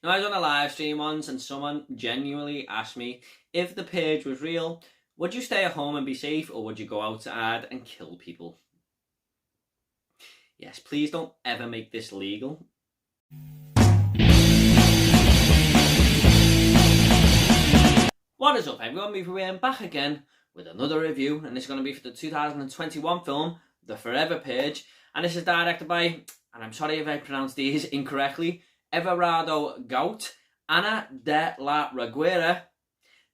Now, I was on a live stream once and someone genuinely asked me, if the purge was real, would you stay at home and be safe, or would you go outside and kill people? Yes, please don't ever make this legal. What is up, everyone? We're back again with another review, and this is going to be for the 2021 film The Forever Purge, and this is directed by, and I'm sorry if I pronounced these incorrectly, Everado Gout, Ana De La Reguera,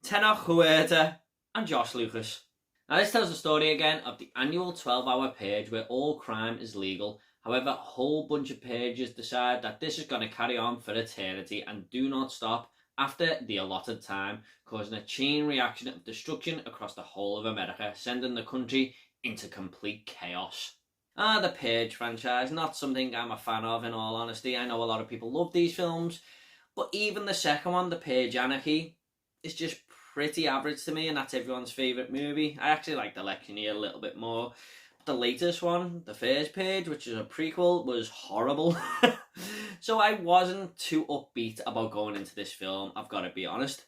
Tenoch, Huerta, and Josh Lucas. Now, this tells the story again of the annual 12-hour purge where all crime is legal. However, a whole bunch of purges decide that this is going to carry on for eternity and do not stop after the allotted time, causing a chain reaction of destruction across the whole of America, sending the country into complete chaos. The Purge franchise, not something I'm a fan of, in all honesty. I know a lot of people love these films, but even the second one, The Purge Anarchy, is just pretty average to me, and that's everyone's favourite movie. I actually like the election year a little bit more. The latest one, The First Purge, which is a prequel, was horrible. So I wasn't too upbeat about going into this film, I've got to be honest.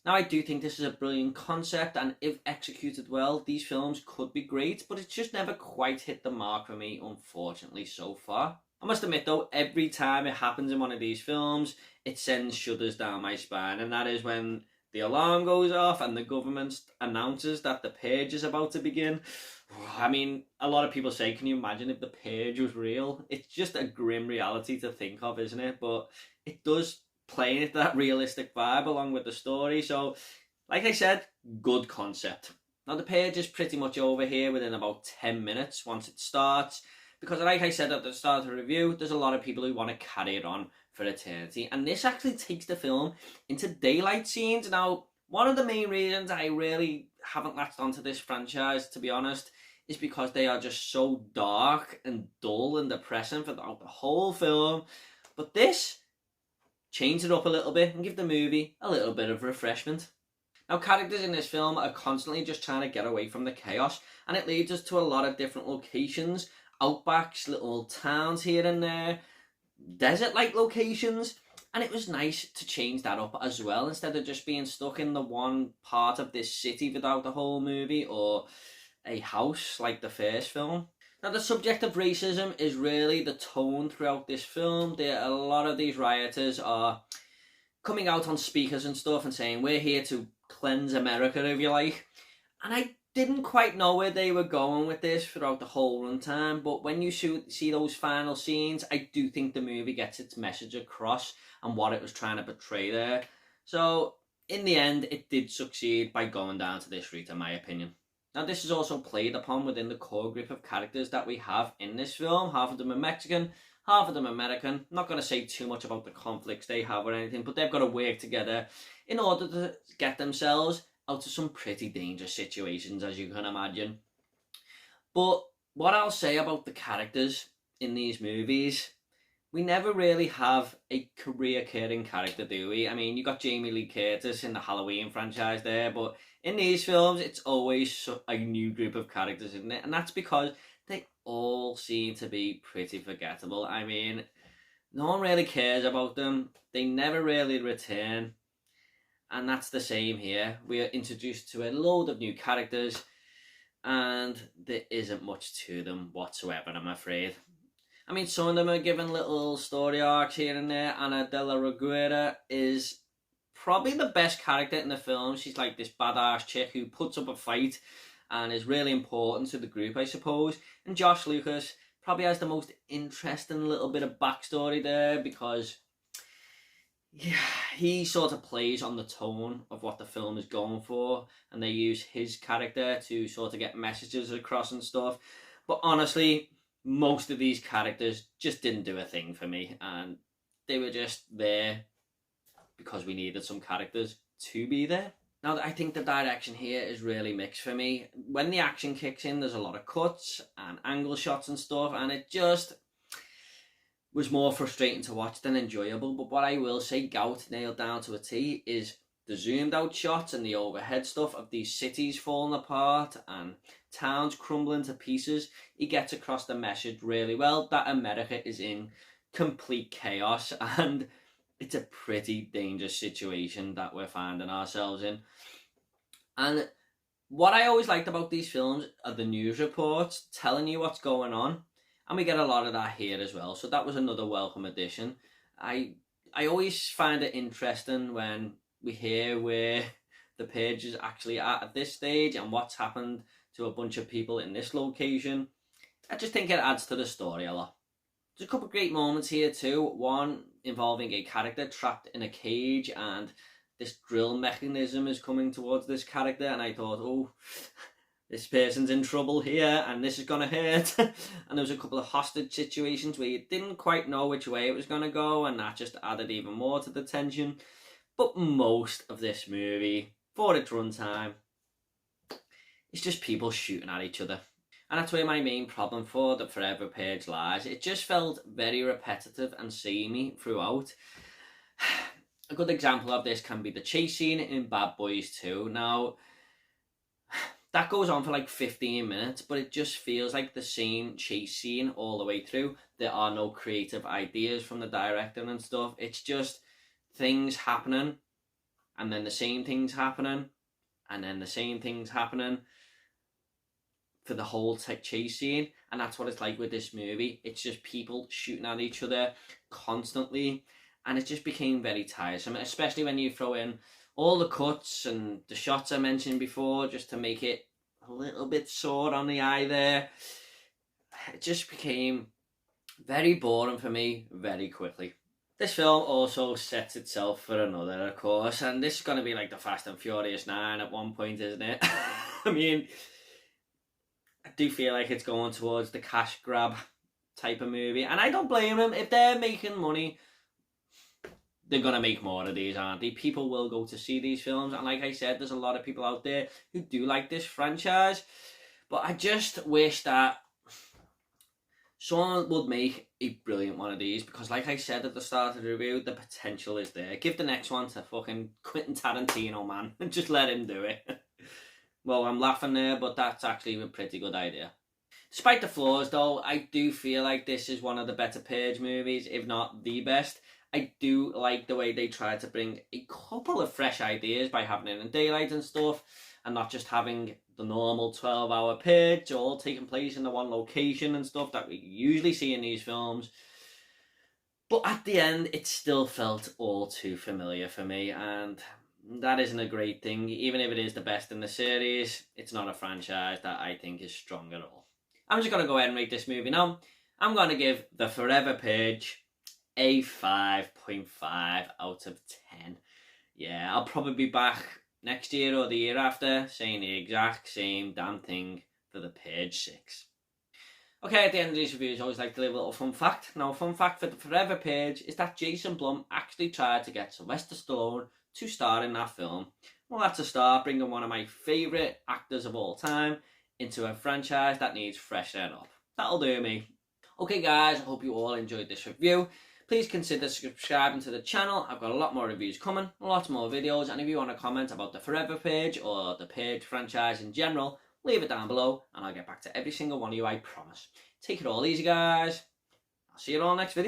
Now, I do think this is a brilliant concept, and if executed well, these films could be great, but it's just never quite hit the mark for me, unfortunately, so far. I must admit, though, every time it happens in one of these films, it sends shudders down my spine, and that is when the alarm goes off and the government announces that the purge is about to begin. I mean, a lot of people say, can you imagine if the purge was real? It's just a grim reality to think of, isn't it? But it does play into that realistic vibe along with the story. So, like I said, good concept. Now, the purge is pretty much over here within about 10 minutes once it starts, because like I said at the start of the review, there's a lot of people who want to carry it on for eternity, and this actually takes the film into daylight scenes. Now, one of the main reasons I really haven't latched onto this franchise, to be honest, is because they are just so dark and dull and depressing throughout the whole film. But this change it up a little bit and give the movie a little bit of refreshment. Now, characters in this film are constantly just trying to get away from the chaos, and it leads us to a lot of different locations, outbacks, little towns here and there, desert-like locations, and it was nice to change that up as well, instead of just being stuck in the one part of this city throughout the whole movie, or a house like the first film. Now, the subject of racism is really the tone throughout this film. A lot of these rioters are coming out on speakers and stuff and saying, we're here to cleanse America, if you like. And I didn't quite know where they were going with this throughout the whole runtime, but when you see those final scenes, I do think the movie gets its message across and what it was trying to portray there. So, in the end, it did succeed by going down to this route, in my opinion. Now, this is also played upon within the core group of characters that we have in this film. Half of them are Mexican, half of them are American. I'm not going to say too much about the conflicts they have or anything, but they've got to work together in order to get themselves out of some pretty dangerous situations, as you can imagine. But what I'll say about the characters in these movies, we never really have a reoccurring character, do we? I mean, you got Jamie Lee Curtis in the Halloween franchise there, but in these films, it's always a new group of characters, isn't it? And that's because they all seem to be pretty forgettable. I mean, no one really cares about them. They never really return. And that's the same here. We are introduced to a load of new characters, and there isn't much to them whatsoever, I'm afraid. I mean, some of them are given little story arcs here and there. Ana De La Reguera is probably the best character in the film. She's like this badass chick who puts up a fight and is really important to the group, I suppose. And Josh Lucas probably has the most interesting little bit of backstory there, because he sort of plays on the tone of what the film is going for, and they use his character to sort of get messages across and stuff. But honestly, most of these characters just didn't do a thing for me, and they were just there because we needed some characters to be there. Now, I think the direction here is really mixed for me. When the action kicks in, there's a lot of cuts and angle shots and stuff, and it just was more frustrating to watch than enjoyable. But what I will say Gout nailed down to a T is the zoomed out shots and the overhead stuff of these cities falling apart and towns crumbling to pieces. He gets across the message really well that America is in complete chaos, and it's a pretty dangerous situation that we're finding ourselves in. And what I always liked about these films are the news reports telling you what's going on, and we get a lot of that here as well. So that was another welcome addition. I always find it interesting when we hear where the page is actually at this stage and what's happened to a bunch of people in this location. I just think it adds to the story a lot. There's a couple of great moments here too. One involving a character trapped in a cage, and this drill mechanism is coming towards this character, and I thought, oh, this person's in trouble here and this is going to hurt. And there was a couple of hostage situations where you didn't quite know which way it was going to go, and that just added even more to the tension. But most of this movie, for its runtime, is just people shooting at each other. And that's where my main problem for the Forever Purge lies. It just felt very repetitive and samey throughout. A good example of this can be the chase scene in Bad Boys 2. Now, that goes on for like 15 minutes, but it just feels like the same chase scene all the way through. There are no creative ideas from the director and stuff. It's just things happening, and then the same things happening, and then the same things happening for the whole chase scene. And that's what it's like with this movie. It's just people shooting at each other constantly, and it just became very tiresome, especially when you throw in all the cuts and the shots I mentioned before, just to make it a little bit sore on the eye there. It just became very boring for me very quickly. This film also sets itself for another, of course, and this is going to be like the Fast and Furious 9 at one point, isn't it? I mean, I do feel like it's going towards the cash grab type of movie, and I don't blame them. If they're making money, they're going to make more of these, aren't they? People will go to see these films, and like I said, there's a lot of people out there who do like this franchise, but I just wish that someone would make a brilliant one of these, because like I said at the start of the review, the potential is there. Give the next one to fucking Quentin Tarantino, man, and just let him do it. Well, I'm laughing there, but that's actually a pretty good idea. Despite the flaws, though, I do feel like this is one of the better Purge movies, if not the best. I do like the way they try to bring a couple of fresh ideas by having it in daylight and stuff, and not just having the normal 12-hour Purge all taking place in the one location and stuff that we usually see in these films. But at the end, it still felt all too familiar for me, and that isn't a great thing. Even if it is the best in the series, it's not a franchise that I think is strong at all. I'm just going to go ahead and rate this movie now. I'm going to give the Forever Purge a 5.5 out of 10. Yeah, I'll probably be back next year or the year after saying the exact same damn thing for the Purge 6. Okay, at the end of these reviews, I always like to leave a little fun fact. Now, a fun fact for the Forever Purge is that Jason Blum actually tried to get Sylvester Stallone to star in that film. Well, that's a start, bringing one of my favourite actors of all time into a franchise that needs freshening up. That'll do me. Okay guys, I hope you all enjoyed this review. Please consider subscribing to the channel. I've got a lot more reviews coming, lots more videos, and if you want to comment about the Forever Purge or the Purge franchise in general, leave it down below and I'll get back to every single one of you, I promise. Take it all easy guys. I'll see you all next video.